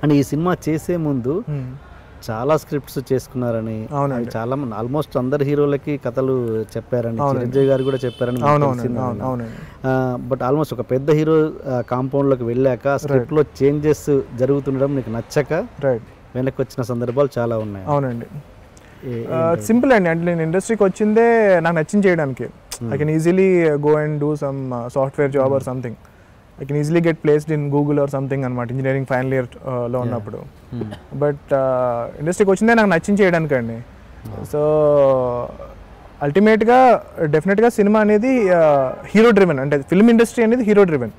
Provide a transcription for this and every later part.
And ఈ cinema చేసే ముందు చాలా స్క్రిప్ట్స్ చేసుకున్నారని, చాలా మంది ఆల్మోస్ట్ అందరు హీరోలకి కథలు చెప్పారని, చిరంజీవి గారు కూడా చెప్పారని. బట్ ఆల్మోస్ట్ ఒక పెద్ద హీరో కాంపౌండ్లోకి వెళ్ళాక స్క్రిప్ట్లో చేంజెస్ జరుగుతుండడం నీకు నచ్చక వెనక్కి వచ్చిన సందర్భాలు చాలా ఉన్నాయి. అవునండి, సింపుల్ అండి. అంటే నేను ఇండస్ట్రీకి వచ్చిందే నాకు నచ్చింది చేయడానికి. I can easily go and do some software job or something. I can easily get placed in Google or something అనమాట, ఇంజనీరింగ్ ఫైనల్ ఇయర్ లో ఉన్నప్పుడు. బట్ ఇండస్ట్రీకి వచ్చిందే నాకు నచ్చింది చేయడానికి అండి. సో అల్టిమేట్గా డెఫినెట్గా సినిమా అనేది హీరో డ్రివెన్, అంటే ఫిల్మ్ ఇండస్ట్రీ అనేది hero driven.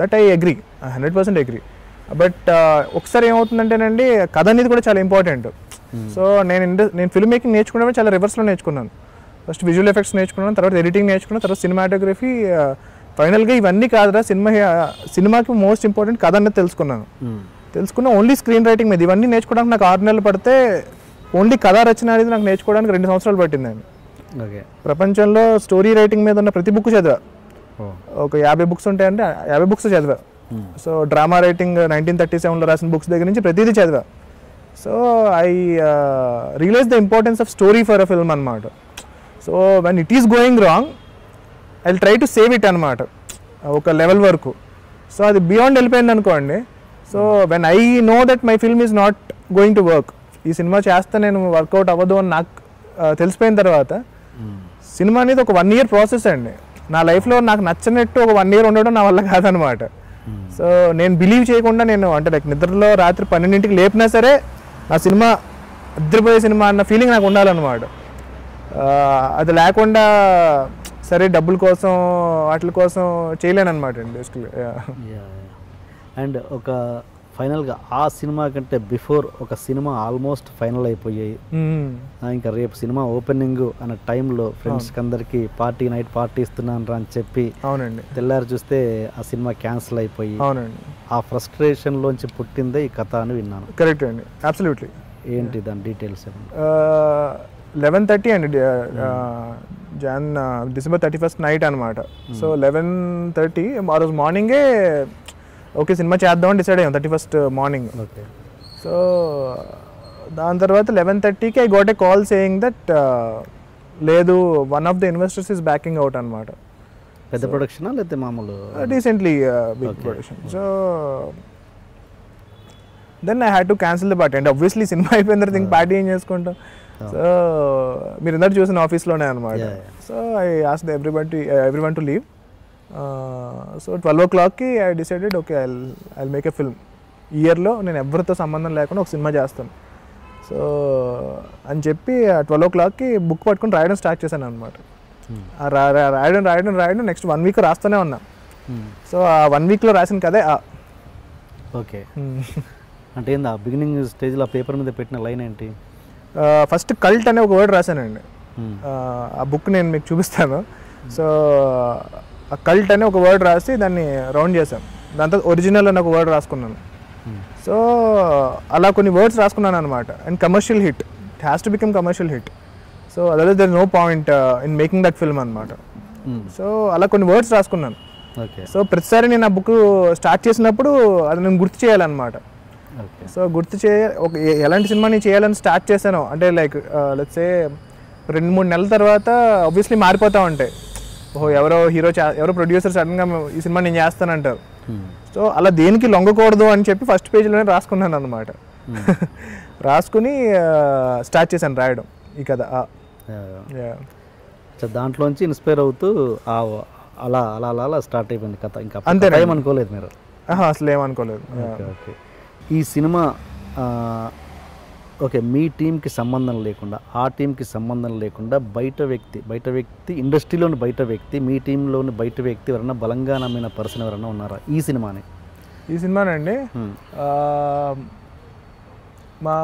That I agree, 100% agree. But ఒకసారి ఏమవుతుందంటేనండి, కథ అనేది కూడా చాలా ఇంపార్టెంట్. సో నేను ఫిల్మ్ మేకింగ్ నేర్చుకున్నప్పుడు చాలా రివర్స్లో నేర్చుకున్నాను. ఫస్ట్ విజువల్ ఎఫెక్ట్స్ నేర్చుకున్నాను, తర్వాత ఎడిటింగ్ నేర్చుకున్నాను, తర్వాత సినిమాటోగ్రఫీ. ఫైనల్గా ఇవన్నీ కాదురా, సినిమాకి మోస్ట్ ఇంపార్టెంట్ కథ అనేది తెలుసుకున్న ఓన్లీ స్క్రీన్ రైటింగ్ మీద. ఇవన్నీ నేర్చుకోవడానికి నాకు 6 నెలలు పడితే, ఓన్లీ కథా రచన అనేది నాకు నేర్చుకోవడానికి 2 సంవత్సరాలు పట్టిందండి. ప్రపంచంలో స్టోరీ రైటింగ్ మీద ఉన్న ప్రతి బుక్ చదివా. ఒక 50 బుక్స్ ఉంటాయంటే 50 బుక్స్ చదివా. సో డ్రామా రైటింగ్ 1937లో రాసిన బుక్స్ దగ్గర నుంచి ప్రతిదీ చదివా. So I realize the importance of story for a film అనమాట. So when it is going wrong, I will try to save it అనమాట, ఒక లెవెల్ వరకు. సో అది బియాండ్ వెళ్ళిపోయింది అనుకోండి. So when I know that my film is not going to work, ఈ cinema చేస్తే నేను వర్కౌట్ అవ్వదు అని నాకు తెలిసిపోయిన తర్వాత, సినిమా అనేది ఒక 1 year ప్రాసెస్ అండి. నా లైఫ్లో నాకు నచ్చినట్టు ఒక 1 year ఉండడం నా వల్ల కాదనమాట. సో నేను బిలీవ్ చేయకుండా, నేను అంటే లైక్ నిద్రలో రాత్రి 12ంటికి లేపినా సరే నా సినిమా నిద్రపోయే సినిమా అన్న ఫీలింగ్ నాకు ఉండాలన్నమాట. అది లేకుండా సరే డబ్బుల కోసం వాటి కోసం చేయలేను అనమాట అండి బేసికలీ. అండ్ ఒక ఫైనల్గా ఆ సినిమా కంటే బిఫోర్ ఒక సినిమా ఆల్మోస్ట్ ఫైనల్ అయిపోయాయి, ఇంకా రేపు సినిమా ఓపెనింగ్ అన్న టైంలో ఫ్రెండ్స్కి అందరికీ నైట్ పార్టీ ఇస్తున్నాను అని చెప్పి, అవునండి, తెల్లారి చూస్తే ఆ సినిమా క్యాన్సిల్ అయిపోయి, అవునండి, ఆ ఫ్రస్ట్రేషన్లోంచి పుట్టిందే ఈ కథ అని విన్నాను. కరెక్ట్ అండి, అబ్సల్యూట్లీ. ఏంటి దాని డీటెయిల్స్? 11:30 అండి, December 31st నైట్ అనమాట. సో 11:30 ఆ రోజు మార్నింగే ఓకే సినిమా చేద్దామని డిసైడ్ అయ్యాం 31st మార్నింగ్. ఓకే. సో దాని తర్వాత 11:30కి I got a call saying that లేదు, one of the investors is backing out అనమాట. పెద్ద ప్రొడక్షనా లేకపోతే మామూలు? Recently big production. So then I had to cancel the party. అంటే ఆబ్వియస్లీ సినిమా అయిపోయిన తర్వాత ఇంక పార్టీ ఏం చేసుకుంటాం. సో మీరు ఇందాక చూసిన ఆఫీస్లోనే అనమాట. So I asked everyone to leave. So 12 o'clockకి I decided okay I make a film. ఇయర్లో నేను ఎవరితో సంబంధం లేకుండా ఒక సినిమా చేస్తాను. సో అని చెప్పి 12 o'clockకి బుక్ పట్టుకుని రాయడం స్టార్ట్ చేశాను అనమాట. రాయడం నెక్స్ట్ 1 week రాస్తూనే ఉన్నా. సో ఆ 1 weekలో రాసిన కదే. ఓకే. అంటే ఏంది ఆ బిగినింగ్ స్టేజ్లో పేపర్ మీద పెట్టిన లైన్ ఏంటి? ఫస్ట్ కల్ట్ అనే ఒక వర్డ్ రాశానండి. ఆ బుక్ నేను మీకు చూపిస్తాను. సో ఆ కల్ట్ అనే ఒక వర్డ్ రాసి దాన్ని రౌండ్ చేశాను. దాంతో ఒరిజినల్ అని ఒక వర్డ్ రాసుకున్నాను. సో అలా కొన్ని వర్డ్స్ రాసుకున్నాను అనమాట. And commercial hit, it has to become commercial hit. So otherwise there is no point in making that film అనమాట. సో అలా కొన్ని వర్డ్స్ రాసుకున్నాను. సో ప్రతిసారి నేను ఆ బుక్ స్టార్ట్ చేసినప్పుడు అది నేను గుర్తు చేయాలన్నమాట. సో ఎలాంటి సినిమా నేను చేయాలని స్టార్ట్ చేశాను అంటే లైక్ లెట్స్ సే 2-3 నెలల తర్వాత ఆబ్వియస్లీ మారిపోతూ ఉంటాయి. ఓహో ఎవరో ఎవరో ప్రొడ్యూసర్ సడన్గా ఈ సినిమా నేను చేస్తానంటారు. సో అలా దేనికి లొంగకూడదు అని చెప్పి ఫస్ట్ పేజ్లోనే రాసుకున్నాను అనమాట. రాసుకుని స్టార్ట్ చేశాను రాయడం ఈ కథ. దాంట్లోంచి ఇన్స్పైర్ అవుతూ అలా అలా అలా అలా స్టార్ట్ అయిపోయింది కథ. ఇంకా అంతే ఏమనుకోలేదు మీరు? అసలు ఏమనుకోలేదు. ఓకే. ఈ సినిమా ఓకే మీ టీంకి సంబంధం లేకుండా, ఆ టీంకి సంబంధం లేకుండా బయట వ్యక్తి ఇండస్ట్రీలోని బయట వ్యక్తి, మీ టీంలోని బయట వ్యక్తి ఎవరన్నా బలంగా నమ్మిన పర్సన్ ఎవరన్నా ఉన్నారా ఈ సినిమానండి? మా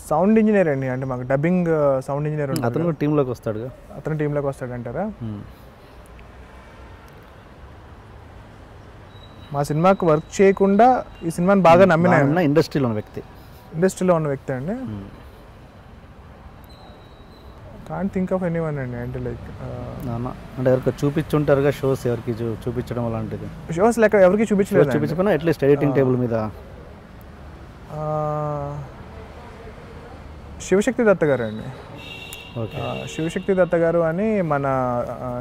సౌండ్ ఇంజనీర్ అండి, అంటే మాకు డబ్బింగ్ సౌండ్ ఇంజనీర్. అతను టీంలోకి వస్తాడుగా? అతను టీంలోకి వస్తాడంటారా? మా సినిమాకి వర్క్ చేయకుండా ఈ సినిమాని బాగా నమ్మిన ఇండస్ట్రీలో ఉన్న వ్యక్తి అండి. కాంట్ థింక్ ఆఫ్ ఎనీవన్ అండి. అంటే లైక్ అంటే ఎవరికి చూపించుంటారుగా షోస్, ఎవరికి చూపించడం అలాంటిది? షోస్ లెక్క ఎవరికి చూపించలేదు. చూపించకుండా అట్లీస్ట్ ఎడిటింగ్ టేబుల్ మీద శివశక్తి దత్త గారు అండి. శివశక్తి దత్త గారు అని మన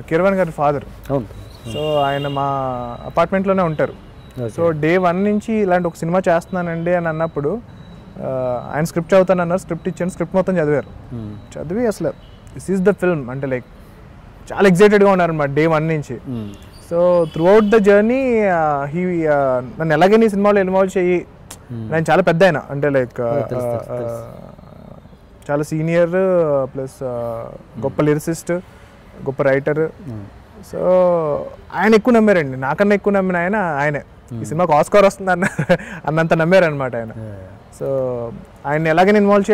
కిరవన్ గారి ఫాదర్. సో ఆయన మా అపార్ట్మెంట్లోనే ఉంటారు. సో డే 1 నుంచి ఇలాంటి ఒక సినిమా చేస్తున్నానండి అని అన్నప్పుడు ఆయన స్క్రిప్ట్ చదువుతానన్నారు. స్క్రిప్ట్ ఇచ్చాను, స్క్రిప్ట్ మొత్తం చదివారు. చదివి అసలు దిస్ ఈజ్ ద ఫిల్మ్ అంటే లైక్ చాలా ఎక్సైటెడ్గా ఉన్నారన్నమాట డే 1 నుంచి. So through out the journey నన్ను ఎలాగైనా ఈ సినిమాలో ఇన్వాల్వ్ చెయ్యి. నేను చాలా పెద్ద ఆయన అంటే లైక్ చాలా సీనియర్ ప్లస్ గొప్ప లిరిసిస్ట్, గొప్ప రైటర్. సో ఆయన ఎక్కువ నమ్మారండి, నాకన్నా ఎక్కువ నమ్మిన ఆయనే. ఈ సినిమాకి ఆస్కార్ వస్తుంది అన్నంత నమ్మారు అనమాట ఆయన. సో ఆయన ఎలాగైనా ఇన్వాల్వ్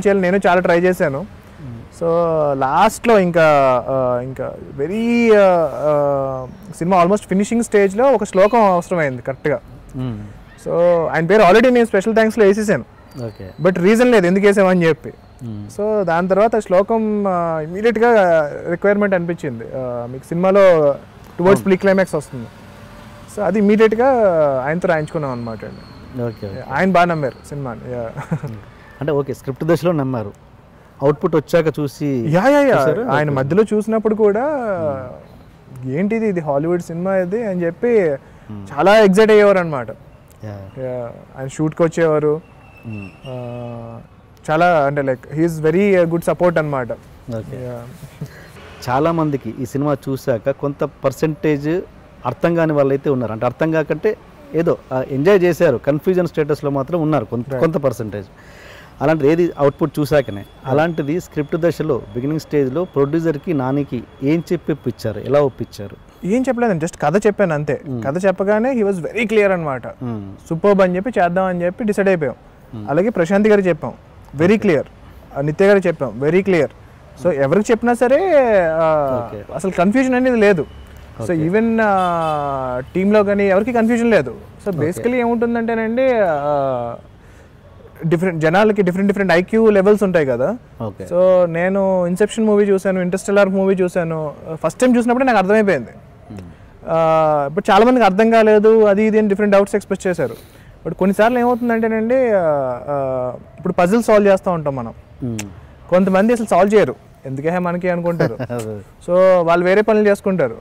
చేయాలి నేను చాలా ట్రై చేశాను. సో లాస్ట్లో ఇంకా వెరీ సినిమా ఆల్మోస్ట్ ఫినిషింగ్ స్టేజ్లో ఒక శ్లోకం అవసరమైంది కరెక్ట్గా. సో ఆయన పేరు ఆల్రెడీ నేను స్పెషల్ థ్యాంక్స్లో వేసేసాను, బట్ రీజన్ లేదు ఎందుకు వేసామని చెప్పి. సో దాని తర్వాత శ్లోకం ఇమీడియట్గా రిక్వైర్మెంట్ అనిపించింది. మీకు సినిమాలో టువర్డ్స్ ప్రీ క్లైమాక్స్ వస్తుంది. సో అది ఇమీడియట్గా ఆయనతో రాయించుకున్నాం అనమాట అండి. ఆయన బాగా నమ్మారు సినిమాని. అంటే ఓకే, స్క్రిప్ట్ దశలో నమ్మారు, అవుట్పుట్ వచ్చాక చూసి ఆయన మధ్యలో చూసినప్పుడు కూడా ఏంటిది ఇది హాలీవుడ్ సినిమా ఇది అని చెప్పి చాలా ఎగ్జైట్ అయ్యేవారు అనమాట. ఆయన షూట్కి వచ్చేవారు. చాలా అంటే like he is very good support అనమాట. చాలామందికి ఈ సినిమా చూశాక కొంత పర్సెంటేజ్ అర్థం కాని వాళ్ళు అయితే ఉన్నారు. అంటే అర్థం కాకంటే ఏదో ఎంజాయ్ చేశారు, కన్ఫ్యూజన్ స్టేటస్లో మాత్రం ఉన్నారు కొంత పర్సెంటేజ్. అలాంటిది ఏది అవుట్పుట్ చూశాకనే. అలాంటిది స్క్రిప్ట్ దశలో బిగినింగ్ స్టేజ్లో ప్రొడ్యూసర్కి నానికి ఏం చెప్పి ఒప్పించారు, ఎలా ఒప్పించారు? ఏం చెప్పలేదండి, జస్ట్ కథ చెప్పాను అంతే. కథ చెప్పగానే హీ వాజ్ వెరీ క్లియర్ అనమాట. సూపర్బ్ అని చెప్పి చేద్దాం అని చెప్పి డిసైడ్ అయిపోయాం. అలాగే ప్రశాంత్ గారికి చెప్పాం, వెరీ క్లియర్. నిత్య గారికి చెప్పాం, వెరీ క్లియర్. సో ఎవరికి చెప్పినా సరే అసలు కన్ఫ్యూజన్ అనేది లేదు. సో ఈవెన్ టీంలో కానీ ఎవరికి కన్ఫ్యూజన్ లేదు. సో బేసికలీ ఏముంటుందంటేనండి, జనాలకి డిఫరెంట్ ఐక్యూ లెవెల్స్ ఉంటాయి కదా. సో నేను ఇన్సెప్షన్ మూవీ చూశాను, ఇంటర్స్టెల్లార్ మూవీ చూశాను. ఫస్ట్ టైం చూసినప్పుడే నాకు అర్థమైపోయింది. బట్ చాలా మందికి అర్థం కాలేదు, అది ఇది అని డిఫరెంట్ డౌట్స్ ఎక్స్ప్రెస్ చేశారు. బట్ కొన్నిసార్లు ఏమవుతుందంటేనండి, ఇప్పుడు పజిల్ సాల్వ్ చేస్తూ ఉంటాం మనం. కొంతమంది అసలు సాల్వ్ చేయరు, ఎందుకే మనకి అనుకుంటారు. సో వాళ్ళు వేరే పనులు చేసుకుంటారు.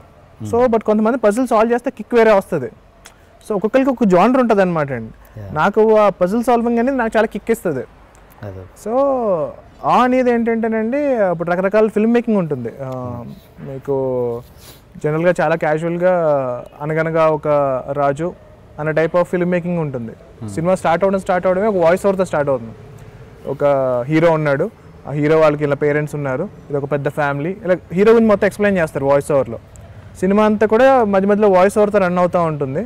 సో బట్ కొంతమంది పజిల్ సాల్వ్ చేస్తే కిక్ వేరే వస్తుంది. సో ఒక్కొక్కరికి ఒక జానర్ ఉంటుంది అనమాట అండి. నాకు ఆ పజిల్ సాల్వింగ్ అనేది నాకు చాలా కిక్ ఇస్తుంది. సో అనేది ఏంటంటేనండి, ఇప్పుడు రకరకాల ఫిల్మ్ మేకింగ్ ఉంటుంది. మీకు జనరల్గా చాలా క్యాజువల్గా అనగనగా ఒక రాజు అన్న టైప్ ఆఫ్ ఫిల్మ్ మేకింగ్ ఉంటుంది. సినిమా స్టార్ట్ అవడమే ఒక వాయిస్ ఓవర్తో స్టార్ట్ అవుతుంది. ఒక హీరో ఉన్నాడు, ఆ హీరో వాళ్ళకి ఇలా పేరెంట్స్ ఉన్నారు, ఇది ఒక పెద్ద ఫ్యామిలీ, ఇలా హీరో గురించి మొత్తం ఎక్స్ప్లెయిన్ చేస్తారు వాయిస్ ఓవర్లో. సినిమా అంతా కూడా మధ్యలో వాయిస్ ఓవర్తో రన్ అవుతూ ఉంటుంది,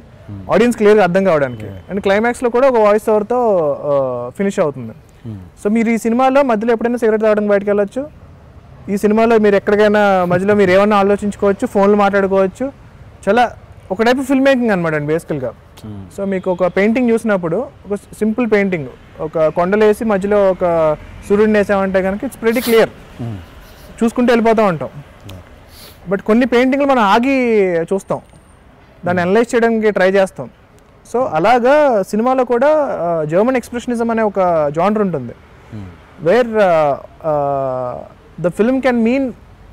ఆడియన్స్ క్లియర్గా అర్థం కావడానికి. అండ్ క్లైమాక్స్లో కూడా ఒక వాయిస్ ఓవర్తో ఫినిష్ అవుతుంది. సో మీరు ఈ సినిమాలో మధ్యలో ఎప్పుడైనా సిగరెట్ తాగడానికి బయటకు వెళ్ళొచ్చు. ఈ సినిమాలో మీరు ఎక్కడికైనా మధ్యలో మీరు ఏమన్నా ఆలోచించుకోవచ్చు, ఫోన్లు మాట్లాడుకోవచ్చు. చాలా ఒక టైప్ ఆఫ్ ఫిల్మ్ మేకింగ్ అనమాట అండి బేసికల్గా. సో మీకు ఒక పెయింటింగ్ చూసినప్పుడు, ఒక సింపుల్ పెయింటింగ్, ఒక కొండలు వేసి మధ్యలో ఒక సూర్యుడిని వేసామంటే కనుక ఇట్స్ ప్రెటీ క్లియర్, చూసుకుంటూ వెళ్ళిపోతూ ఉంటాం. బట్ కొన్ని పెయింటింగ్లు మనం ఆగి చూస్తాం, దాన్ని అనలైజ్ చేయడానికి ట్రై చేస్తాం. సో అలాగా సినిమాలో కూడా జర్మన్ ఎక్స్ప్రెషనిజం అనే ఒక జానర్ ఉంటుంది, wear the film can mean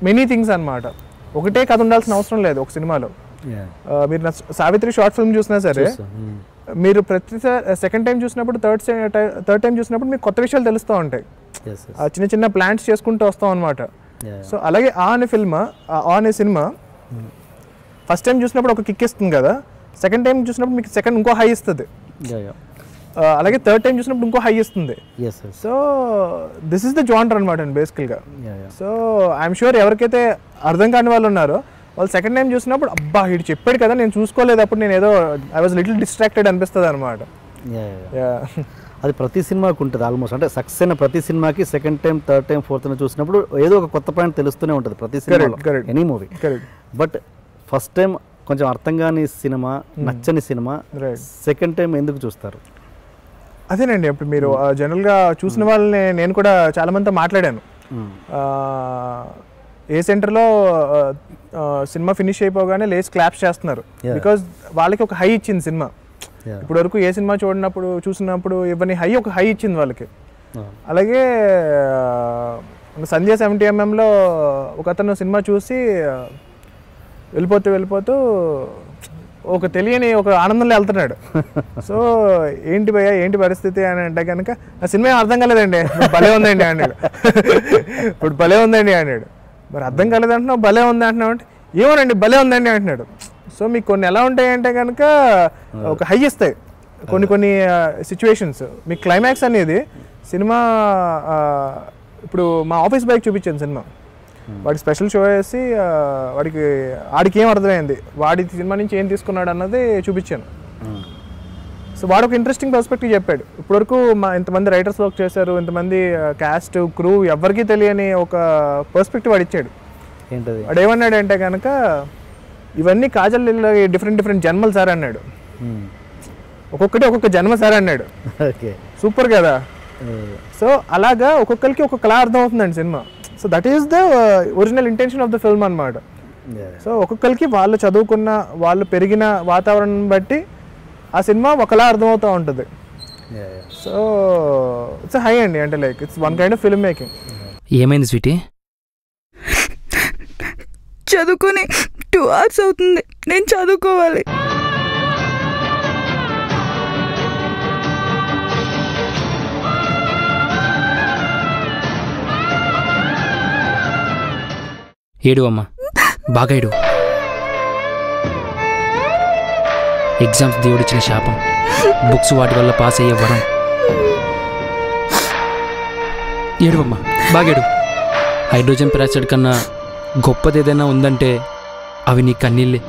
many things అనమాట. ఒకటే కథ ఉండాల్సిన అవసరం లేదు ఒక సినిమాలో. మీరు సావిత్రి షార్ట్ ఫిల్మ్ చూసినా సరే, మీరు ప్రతి సెకండ్ టైం చూసినప్పుడు, థర్డ్ టైం చూసినప్పుడు మీకు కొత్త విషయాలు తెలుస్తూ ఉంటాయి. చిన్న చిన్న ప్లాన్స్ చేసుకుంటూ వస్తాం అనమాట. సో అలాగే ఆ అనే సినిమా ఫస్ట్ టైం చూసినప్పుడు ఒక కిక్ ఇస్తుంది కదా, సెకండ్ టైం చూసినప్పుడు మీకు సెకండ్ ఇంకో హై ఇస్తుంది, అలాగే థర్డ్ టైం చూసినప్పుడు ఇంకో హై ఇస్తుంది. So this is the genre అనమాట అండి బేసికల్గా. సో ఐఎమ్ షూర్ ఎవరికైతే అర్థం కాని వాళ్ళు ఉన్నారో వాళ్ళు సెకండ్ టైం చూసినప్పుడు అబ్బా ఇటు చెప్పాడు కదా, నేను చూసుకోలేదు, అప్పుడు నేను ఏదో ఐ వాజ్ లిటిల్ డిస్ట్రాక్టెడ్ అనిపిస్తుంది అనమాట. అది ప్రతి సినిమాకి ఉంటుంది ఆల్మోస్ట్. అంటే సక్సెస్ అయిన ప్రతి సినిమాకి second time, third time, fourth time చూసినప్పుడు ఏదో ఒక కొత్త పాయింట్ తెలుస్తూనే ఉంటుంది ప్రతి cinema, any movie. But first time కొంచెం అర్థం కాని సినిమా, నచ్చని సినిమా, సెకండ్ టైం ఎందుకు చూస్తారు? అదేనండి, ఇప్పుడు మీరు జనరల్గా చూసిన వాళ్ళని నేను కూడా చాలా మందితో మాట్లాడాను. ఏ సెంటర్లో సినిమా ఫినిష్ అయిపోగానే లేచి క్లాప్స్ చేస్తున్నారు, బికాజ్ వాళ్ళకి ఒక హై ఇచ్చింది సినిమా. ఇప్పుడు వరకు ఏ సినిమా చూసినప్పుడు ఇవన్నీ ఒక హై ఇచ్చింది వాళ్ళకి. అలాగే సంధ్య 70mm ఒక అతను సినిమా చూసి వెళ్ళిపోతూ ఒక తెలియని ఒక ఆనందంలో వెళ్తున్నాడు. సో ఏంటి భయ్యా ఏంటి పరిస్థితి అని అంటే కనుక ఆ సినిమా ఏం అర్థం కాలేదండి, భలే ఉందండి అన్నాడు. ఇప్పుడు భలే ఉందండి అన్నాడు. మరి అర్థం కాలేదంటున్నావు, భలే ఉంది అంటున్నావు అంటే ఏమోనండి భలే ఉందండి అంటున్నాడు. సో మీకు కొన్ని ఎలా ఉంటాయంటే కనుక ఒక హై ఇస్తాయి కొన్ని సిచ్యువేషన్స్. మీ క్లైమాక్స్ అనేది సినిమా ఇప్పుడు మా ఆఫీస్ బైక్ చూపించాను సినిమా, వాడికి స్పెషల్ షో వేసి వాడికి ఏం అర్థమైంది, వాడి సినిమా నుంచి ఏం తీసుకున్నాడు అన్నది చూపించాను. సో వాడు ఒక ఇంట్రెస్టింగ్ పర్స్పెక్టివ్ చెప్పాడు. ఇప్పటివరకు ఇంతమంది రైటర్స్ వర్క్ చేశారు, ఇంతమంది క్యాస్ట్ క్రూ ఎవరికి తెలియని ఒక పర్స్పెక్టివ్ వాడు ఇచ్చాడు. వాడు ఏమన్నాడు అంటే కనుక ఇవన్నీ కాజల్ డిఫరెంట్ జన్మలు సార్ అన్నాడు. ఒక్కొక్కటి ఒక్కొక్క జన్మ సార్ అన్నాడు. సూపర్ కదా. సో అలాగా ఒక్కొక్కరికి ఒక్కొక్కలా అర్థం అవుతుందండి cinema. So that is the original intention of the film అన్నమాట. సో ఒక్కొక్కరికి వాళ్ళు చదువుకున్న వాళ్ళు పెరిగిన వాతావరణం బట్టి ఆ సినిమా ఒకలా అర్థమవుతూ ఉంటుంది. సో ఇట్స్ హై అండి, అంటే like it's one kind of film making. ఏమైంది స్వీటీ? చదువుకొని 2 hours అవుతుంది, నేను చదువుకోవాలి. ఏడు అమ్మా, బాగా ఏడు. ఎగ్జామ్స్ దేవుడిచ్చిన శాపం, బుక్స్ వాటి వల్ల పాస్ అయ్యే వరం. ఏడు అమ్మా, బాగేడు. హైడ్రోజన్ పెరాక్సైడ్ కన్నా గొప్పది ఏదైనా ఉందంటే అవి నీ కన్నీళ్ళే.